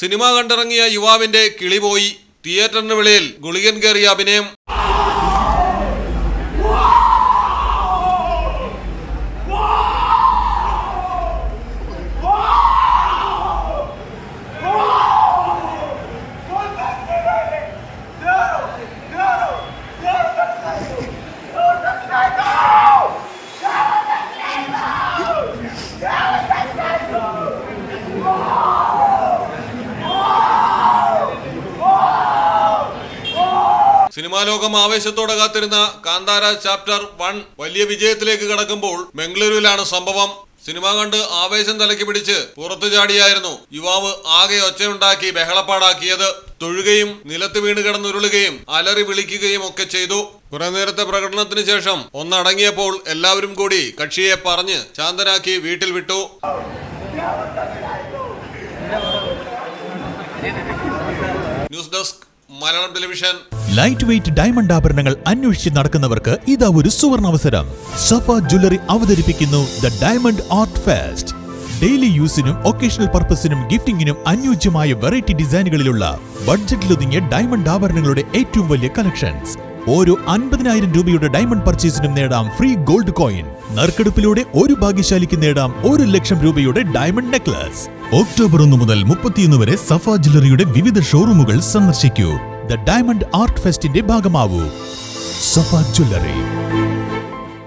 Cinema കണ്ടിറങ്ങിയ യുവാവിന്റെ കിളി പോയി. തിയേറ്ററിന് വെളിയിൽ ഗുളികൻ കയറിയ അഭിനയം. സിനിമാ ലോകം ആവേശത്തോടെ കാത്തിരുന്ന കാന്താര ചാപ്റ്റർ 1 വലിയ വിജയത്തിലേക്ക് കടക്കുമ്പോൾ ബംഗളൂരുവിലാണ് സംഭവം. സിനിമ കണ്ട് ആവേശം തലയ്ക്ക് പിടിച്ച് പുറത്തു ചാടിയായിരുന്നു യുവാവ് ആകെ ഒച്ചയുണ്ടാക്കി ബഹളപ്പാടാക്കിയത്. തൊഴുകയും നിലത്ത് വീണ് കിടന്നുരുളുകയും അലറി വിളിക്കുകയും ഒക്കെ ചെയ്തു. കുറെ നേരത്തെ പ്രകടനത്തിന് ശേഷം ഒന്നടങ്ങിയപ്പോൾ എല്ലാവരും കൂടി കക്ഷിയെ പറഞ്ഞ് ശാന്തനാക്കി വീട്ടിൽ വിട്ടു. News desk Malayalam television. Light weight diamond ആഭരണങ്ങൾ അന്വേഷിച്ച് നടക്കുന്നവർക്ക് ഇതാ ഒരു സുവർണാവസരം. സഫ ജ്വല്ലറി അവതരിപ്പിക്കുന്നു the diamond art fest. Daily യൂസിനും ഒക്കേഷണൽ പർപ്പസിനും ഗിഫ്റ്റിംഗിനും അനുയോജ്യമായ വെറൈറ്റി ഡിസൈനുകളിലുള്ള ബഡ്ജറ്റിലൊതുങ്ങിയ ഡയമണ്ട് ആഭരണങ്ങളുടെ ഏറ്റവും വലിയ കളക്ഷൻസ്. ഓരോ 50,000 രൂപയുടെ ഡയമണ്ട് പർച്ചേസിനും നേടാം ഫ്രീ ഗോൾഡ് കോയിൻ. നറുക്കെടുപ്പിലൂടെ ഒരു ഭാഗ്യശാലിക്ക് നേടാം 1 ലക്ഷം രൂപയുടെ ഡയമണ്ട് നെക്ലസ്. ഒക്ടോബർ 1 മുതൽ 31 വരെ സഫ ജ്വല്ലറിയുടെ വിവിധ ഷോറൂമുകൾ സന്ദർശിക്കൂ. ദ ഡയമണ്ട് ആർട്ട് ഫെസ്റ്റിന്റെ ഭാഗമാവൂ. സഫ ജ്വല്ലറി.